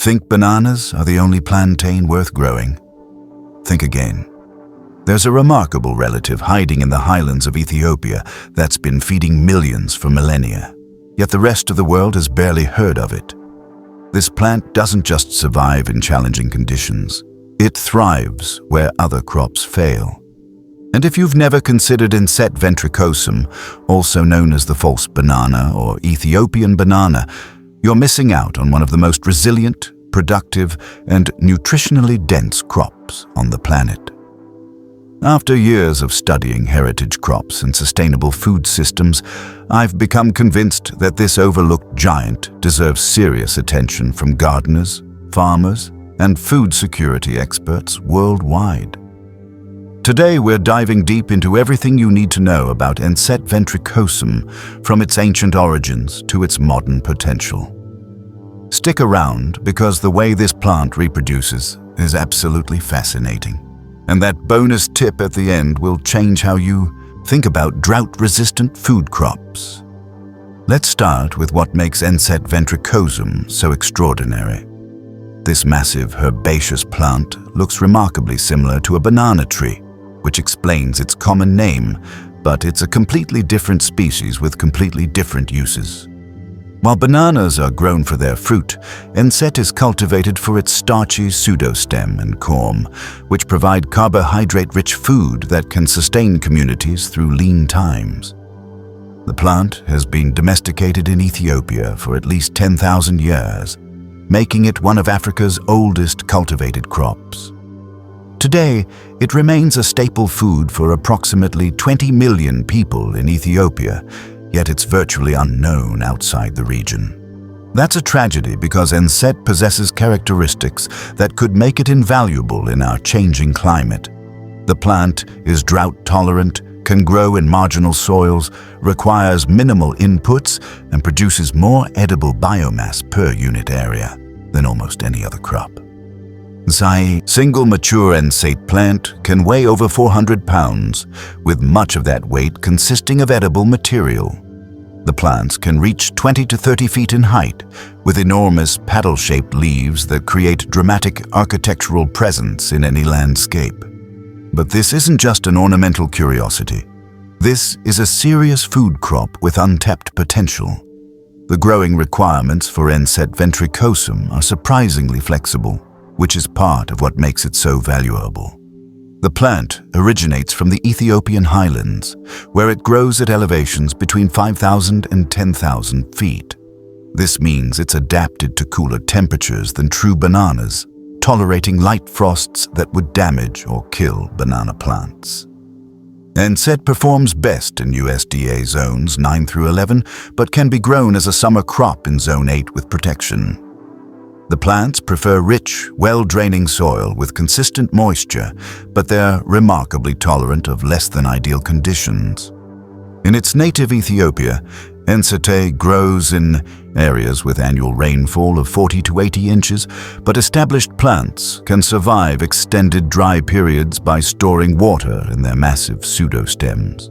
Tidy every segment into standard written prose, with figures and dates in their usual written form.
Think bananas are the only plantain worth growing? Think again. There's a remarkable relative hiding in the highlands of Ethiopia that's been feeding millions for millennia, yet the rest of the world has barely heard of it. This plant doesn't just survive in challenging conditions, it thrives where other crops fail. And if you've never considered Ensete ventricosum, also known as the false banana or Ethiopian banana, you're missing out on one of the most resilient, productive, and nutritionally dense crops on the planet. After years of studying heritage crops and sustainable food systems, I've become convinced that this overlooked giant deserves serious attention from gardeners, farmers, and food security experts worldwide. Today we're diving deep into everything you need to know about Ensete ventricosum, from its ancient origins to its modern potential. Stick around because the way this plant reproduces is absolutely fascinating. And that bonus tip at the end will change how you think about drought-resistant food crops. Let's start with what makes Ensete ventricosum so extraordinary. This massive herbaceous plant looks remarkably similar to a banana tree, which explains its common name, but it's a completely different species with completely different uses. While bananas are grown for their fruit, Ensete is cultivated for its starchy pseudostem and corm, which provide carbohydrate-rich food that can sustain communities through lean times. The plant has been domesticated in Ethiopia for at least 10,000 years, making it one of Africa's oldest cultivated crops. Today, it remains a staple food for approximately 20 million people in Ethiopia, yet it's virtually unknown outside the region. That's a tragedy because Ensete possesses characteristics that could make it invaluable in our changing climate. The plant is drought-tolerant, can grow in marginal soils, requires minimal inputs, and produces more edible biomass per unit area than almost any other crop. The single mature Ensete plant can weigh over 400 pounds, with much of that weight consisting of edible material. The plants can reach 20 to 30 feet in height, with enormous paddle-shaped leaves that create dramatic architectural presence in any landscape. But this isn't just an ornamental curiosity. This is a serious food crop with untapped potential. The growing requirements for Ensete ventricosum are surprisingly flexible, which is part of what makes it so valuable. The plant originates from the Ethiopian highlands, where it grows at elevations between 5,000 and 10,000 feet. This means it's adapted to cooler temperatures than true bananas, tolerating light frosts that would damage or kill banana plants. Ensete performs best in USDA zones 9 through 11, but can be grown as a summer crop in Zone 8 with protection. The plants prefer rich, well-draining soil with consistent moisture, but they're remarkably tolerant of less than ideal conditions. In its native Ethiopia, Ensete grows in areas with annual rainfall of 40 to 80 inches, but established plants can survive extended dry periods by storing water in their massive pseudostems.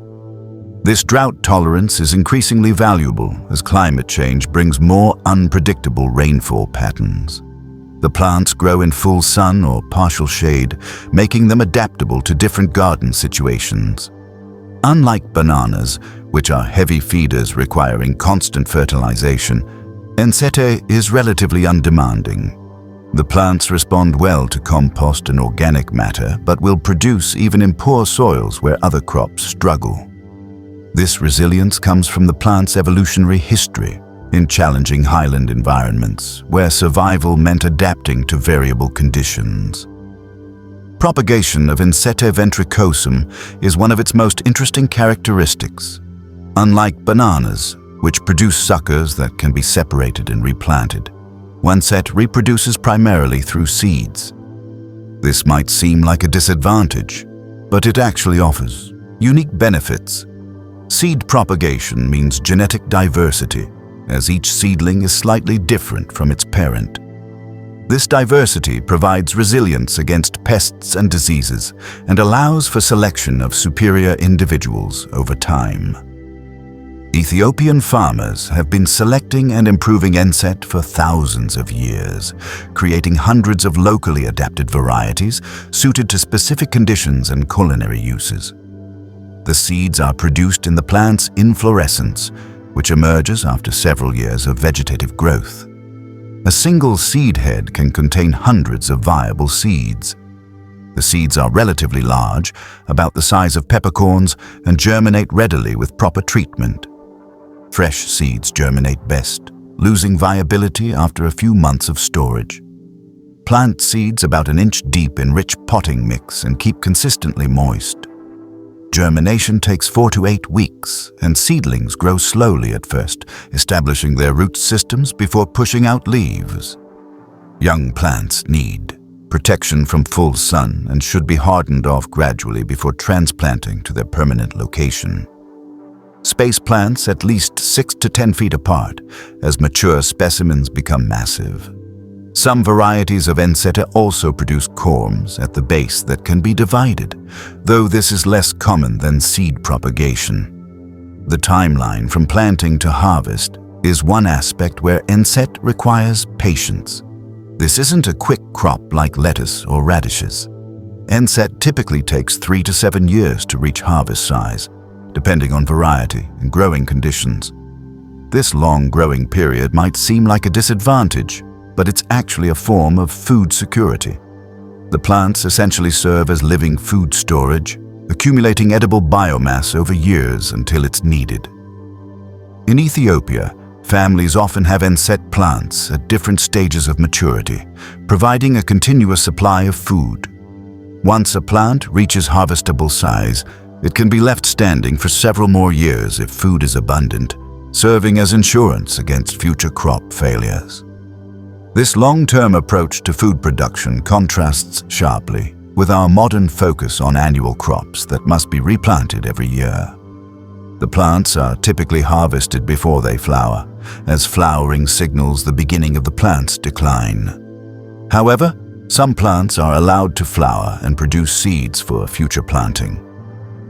This drought tolerance is increasingly valuable as climate change brings more unpredictable rainfall patterns. The plants grow in full sun or partial shade, making them adaptable to different garden situations. Unlike bananas, which are heavy feeders requiring constant fertilization, Ensete is relatively undemanding. The plants respond well to compost and organic matter, but will produce even in poor soils where other crops struggle. This resilience comes from the plant's evolutionary history in challenging highland environments, where survival meant adapting to variable conditions. Propagation of Ensete ventricosum is one of its most interesting characteristics. Unlike bananas, which produce suckers that can be separated and replanted, Ensete reproduces primarily through seeds. This might seem like a disadvantage, but it actually offers unique benefits. Seed propagation means genetic diversity, as each seedling is slightly different from its parent. This diversity provides resilience against pests and diseases and allows for selection of superior individuals over time. Ethiopian farmers have been selecting and improving Ensete for thousands of years, creating hundreds of locally adapted varieties suited to specific conditions and culinary uses. The seeds are produced in the plant's inflorescence, which emerges after several years of vegetative growth. A single seed head can contain hundreds of viable seeds. The seeds are relatively large, about the size of peppercorns, and germinate readily with proper treatment. Fresh seeds germinate best, losing viability after a few months of storage. Plant seeds about an inch deep in rich potting mix and keep consistently moist. Germination takes 4 to 8 weeks, and seedlings grow slowly at first, establishing their root systems before pushing out leaves. Young plants need protection from full sun and should be hardened off gradually before transplanting to their permanent location. Space plants at least 6 to 10 feet apart, as mature specimens become massive. Some varieties of Ensete also produce corms at the base that can be divided, though this is less common than seed propagation. The timeline from planting to harvest is one aspect where Ensete requires patience. This isn't a quick crop like lettuce or radishes. Ensete typically takes 3 to 7 years to reach harvest size, depending on variety and growing conditions. This long growing period might seem like a disadvantage, but it's actually a form of food security. The plants essentially serve as living food storage, accumulating edible biomass over years until it's needed. In Ethiopia, families often have Ensete plants at different stages of maturity, providing a continuous supply of food. Once a plant reaches harvestable size, it can be left standing for several more years if food is abundant, serving as insurance against future crop failures. This long-term approach to food production contrasts sharply with our modern focus on annual crops that must be replanted every year. The plants are typically harvested before they flower, as flowering signals the beginning of the plant's decline. However, some plants are allowed to flower and produce seeds for future planting.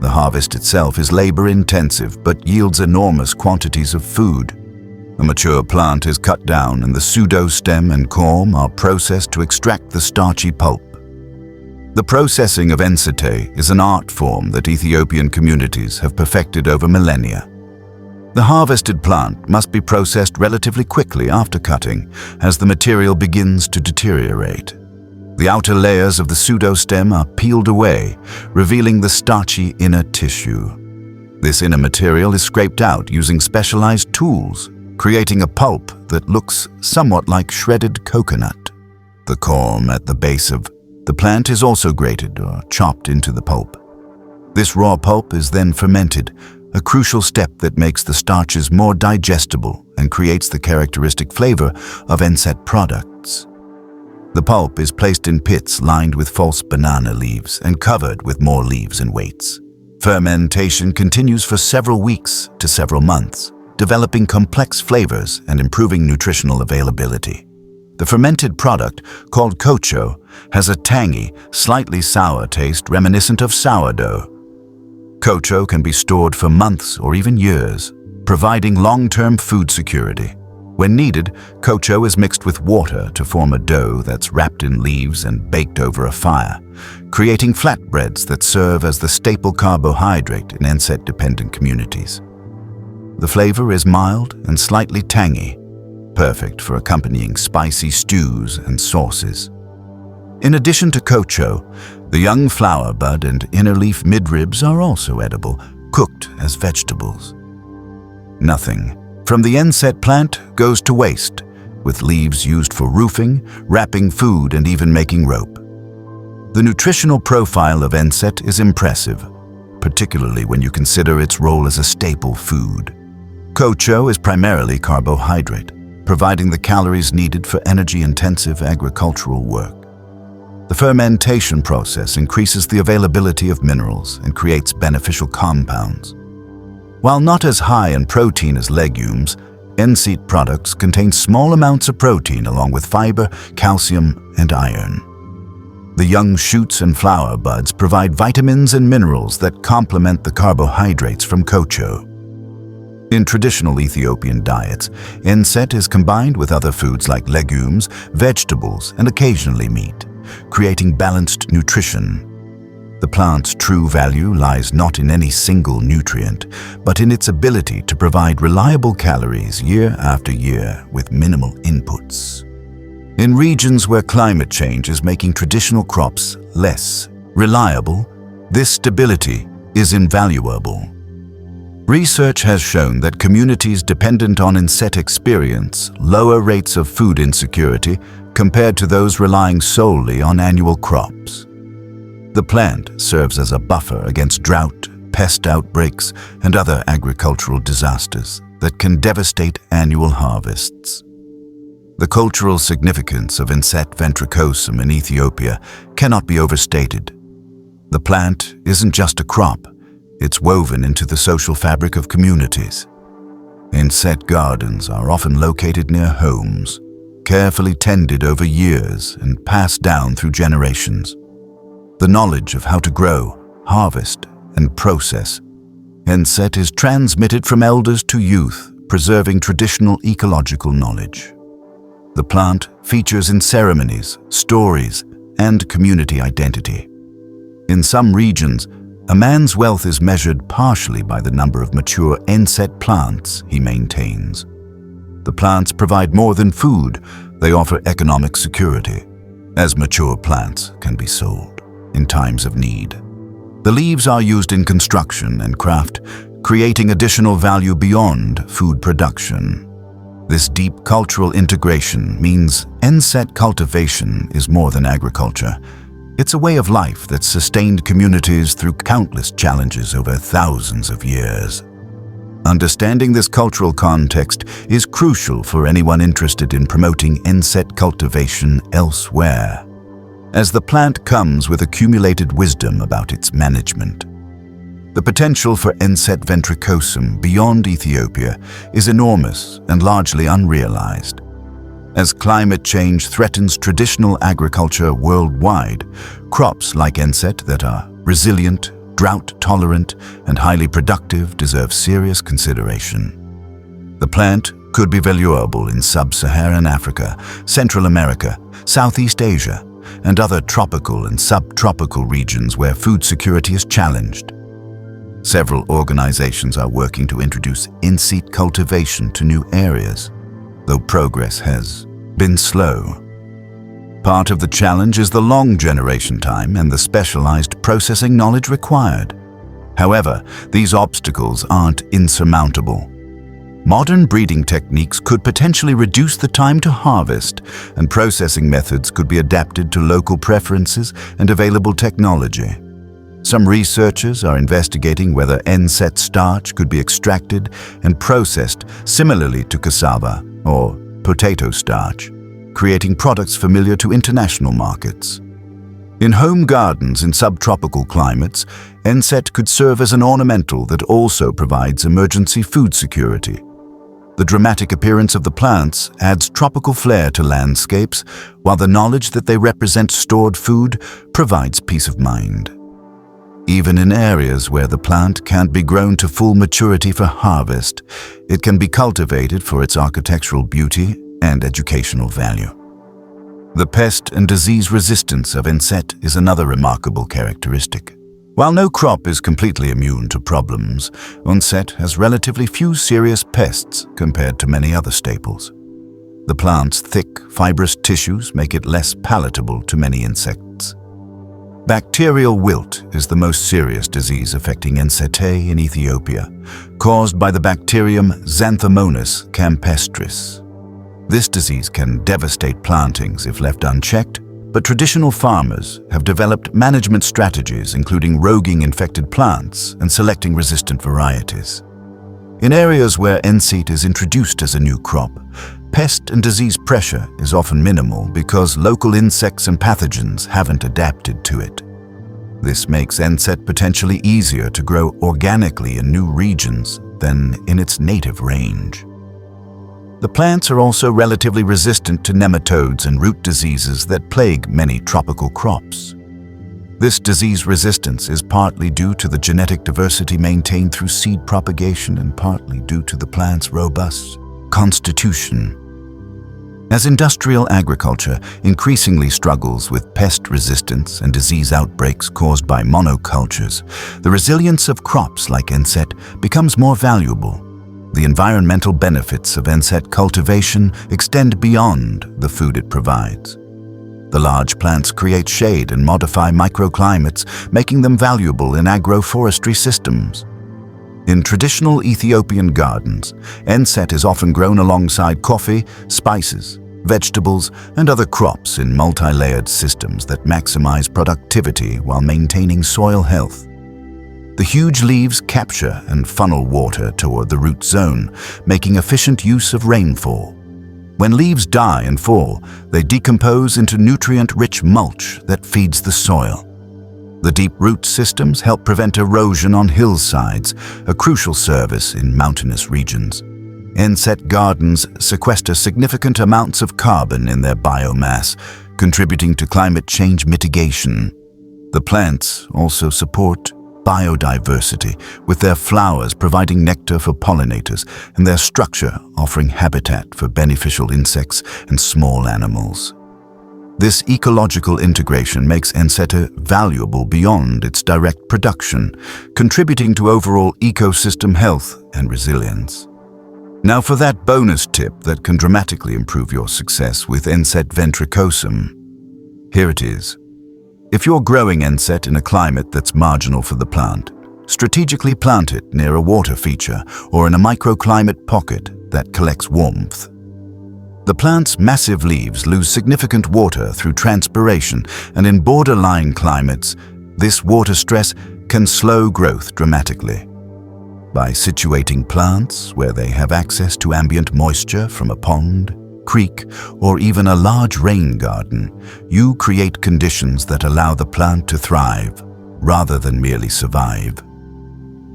The harvest itself is labor-intensive but yields enormous quantities of food. A mature plant is cut down and the pseudo-stem and corm are processed to extract the starchy pulp. The processing of Ensete is an art form that Ethiopian communities have perfected over millennia. The harvested plant must be processed relatively quickly after cutting, as the material begins to deteriorate. The outer layers of the pseudo-stem are peeled away, revealing the starchy inner tissue. This inner material is scraped out using specialized tools, creating a pulp that looks somewhat like shredded coconut. The corm at the base of the plant is also grated or chopped into the pulp. This raw pulp is then fermented, a crucial step that makes the starches more digestible and creates the characteristic flavor of Ensete products. The pulp is placed in pits lined with false banana leaves and covered with more leaves and weights. Fermentation continues for several weeks to several months, developing complex flavors and improving nutritional availability. The fermented product, called kocho, has a tangy, slightly sour taste reminiscent of sourdough. Kocho can be stored for months or even years, providing long-term food security. When needed, kocho is mixed with water to form a dough that's wrapped in leaves and baked over a fire, creating flatbreads that serve as the staple carbohydrate in Ensete-dependent communities. The flavor is mild and slightly tangy, perfect for accompanying spicy stews and sauces. In addition to kocho, the young flower bud and inner leaf midribs are also edible, cooked as vegetables. Nothing from the Ensete plant goes to waste, with leaves used for roofing, wrapping food, and even making rope. The nutritional profile of Ensete is impressive, particularly when you consider its role as a staple food. Kocho is primarily carbohydrate, providing the calories needed for energy-intensive agricultural work. The fermentation process increases the availability of minerals and creates beneficial compounds. While not as high in protein as legumes, Ensete products contain small amounts of protein along with fiber, calcium, and iron. The young shoots and flower buds provide vitamins and minerals that complement the carbohydrates from kocho. In traditional Ethiopian diets, Ensete is combined with other foods like legumes, vegetables, and occasionally meat, creating balanced nutrition. The plant's true value lies not in any single nutrient, but in its ability to provide reliable calories year after year with minimal inputs. In regions where climate change is making traditional crops less reliable, this stability is invaluable. Research has shown that communities dependent on Ensete experience lower rates of food insecurity compared to those relying solely on annual crops. The plant serves as a buffer against drought, pest outbreaks, and other agricultural disasters that can devastate annual harvests. The cultural significance of Ensete ventricosum in Ethiopia cannot be overstated. The plant isn't just a crop, it's woven into the social fabric of communities. Ensete gardens are often located near homes, carefully tended over years and passed down through generations. The knowledge of how to grow, harvest, and process Ensete is transmitted from elders to youth, preserving traditional ecological knowledge. The plant features in ceremonies, stories, and community identity. In some regions, a man's wealth is measured partially by the number of mature Ensete plants he maintains. The plants provide more than food, they offer economic security, as mature plants can be sold in times of need. The leaves are used in construction and craft, creating additional value beyond food production. This deep cultural integration means Ensete cultivation is more than agriculture. It's a way of life that sustained communities through countless challenges over thousands of years. Understanding this cultural context is crucial for anyone interested in promoting Ensete cultivation elsewhere, as the plant comes with accumulated wisdom about its management. The potential for Ensete ventricosum beyond Ethiopia is enormous and largely unrealized. As climate change threatens traditional agriculture worldwide, crops like Ensete that are resilient, drought-tolerant, and highly productive deserve serious consideration. The plant could be valuable in sub-Saharan Africa, Central America, Southeast Asia, and other tropical and subtropical regions where food security is challenged. Several organizations are working to introduce in-seed cultivation to new areas, though progress has been slow. Part of the challenge is the long generation time and the specialized processing knowledge required. However, these obstacles aren't insurmountable. Modern breeding techniques could potentially reduce the time to harvest, and processing methods could be adapted to local preferences and available technology. Some researchers are investigating whether Ensete starch could be extracted and processed similarly to cassava or potato starch, creating products familiar to international markets. In home gardens in subtropical climates, Ensete could serve as an ornamental that also provides emergency food security. The dramatic appearance of the plants adds tropical flair to landscapes, while the knowledge that they represent stored food provides peace of mind. Even in areas where the plant can't be grown to full maturity for harvest, it can be cultivated for its architectural beauty and educational value. The pest and disease resistance of Ensete is another remarkable characteristic. While no crop is completely immune to problems, Ensete has relatively few serious pests compared to many other staples. The plant's thick, fibrous tissues make it less palatable to many insects. Bacterial wilt is the most serious disease affecting Ensete in Ethiopia, caused by the bacterium Xanthomonas campestris. This disease can devastate plantings if left unchecked, but traditional farmers have developed management strategies including roguing infected plants and selecting resistant varieties. In areas where Ensete is introduced as a new crop, pest and disease pressure is often minimal because local insects and pathogens haven't adapted to it. This makes Ensete potentially easier to grow organically in new regions than in its native range. The plants are also relatively resistant to nematodes and root diseases that plague many tropical crops. This disease resistance is partly due to the genetic diversity maintained through seed propagation and partly due to the plant's robust constitution. As industrial agriculture increasingly struggles with pest resistance and disease outbreaks caused by monocultures, the resilience of crops like Ensete becomes more valuable. The environmental benefits of Ensete cultivation extend beyond the food it provides. The large plants create shade and modify microclimates, making them valuable in agroforestry systems. In traditional Ethiopian gardens, Ensete is often grown alongside coffee, spices, vegetables, and other crops in multi-layered systems that maximize productivity while maintaining soil health. The huge leaves capture and funnel water toward the root zone, making efficient use of rainfall. When leaves die and fall, they decompose into nutrient-rich mulch that feeds the soil. The deep root systems help prevent erosion on hillsides, a crucial service in mountainous regions. Ensete gardens sequester significant amounts of carbon in their biomass, contributing to climate change mitigation. The plants also support biodiversity, with their flowers providing nectar for pollinators and their structure offering habitat for beneficial insects and small animals. This ecological integration makes Ensete valuable beyond its direct production, contributing to overall ecosystem health and resilience. Now for that bonus tip that can dramatically improve your success with Ensete ventricosum. Here it is. If you're growing Ensete in a climate that's marginal for the plant, strategically plant it near a water feature or in a microclimate pocket that collects warmth. The plant's massive leaves lose significant water through transpiration, and in borderline climates, this water stress can slow growth dramatically. By situating plants where they have access to ambient moisture from a pond, creek, or even a large rain garden, you create conditions that allow the plant to thrive rather than merely survive.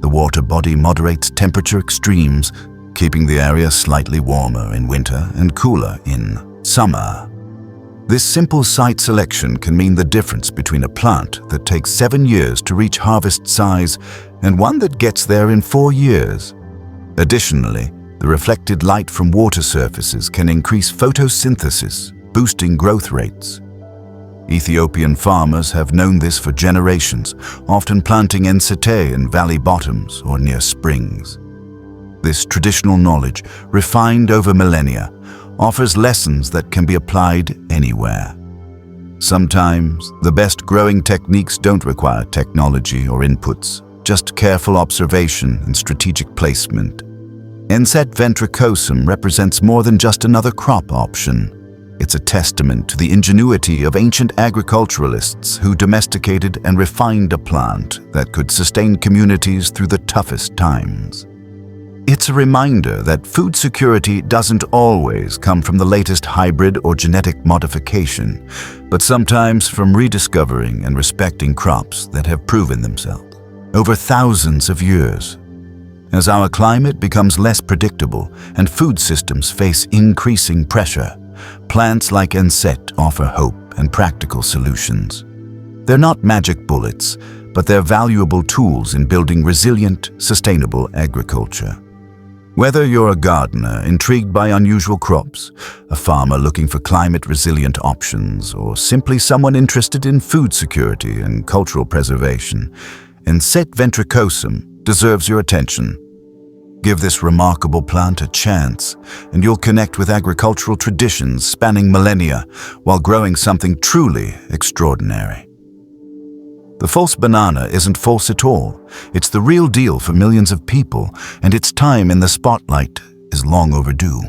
The water body moderates temperature extremes, keeping the area slightly warmer in winter and cooler in summer. This simple site selection can mean the difference between a plant that takes 7 years to reach harvest size and one that gets there in 4 years. Additionally, the reflected light from water surfaces can increase photosynthesis, boosting growth rates. Ethiopian farmers have known this for generations, often planting Ensete in valley bottoms or near springs. This traditional knowledge, refined over millennia, offers lessons that can be applied anywhere. Sometimes, the best growing techniques don't require technology or inputs, just careful observation and strategic placement. Ensete ventricosum represents more than just another crop option. It's a testament to the ingenuity of ancient agriculturalists who domesticated and refined a plant that could sustain communities through the toughest times. It's a reminder that food security doesn't always come from the latest hybrid or genetic modification, but sometimes from rediscovering and respecting crops that have proven themselves over thousands of years. As our climate becomes less predictable and food systems face increasing pressure, plants like Ensete offer hope and practical solutions. They're not magic bullets, but they're valuable tools in building resilient, sustainable agriculture. Whether you're a gardener intrigued by unusual crops, a farmer looking for climate-resilient options, or simply someone interested in food security and cultural preservation, Ensete ventricosum deserves your attention. Give this remarkable plant a chance, and you'll connect with agricultural traditions spanning millennia while growing something truly extraordinary. The false banana isn't false at all. It's the real deal for millions of people, and its time in the spotlight is long overdue.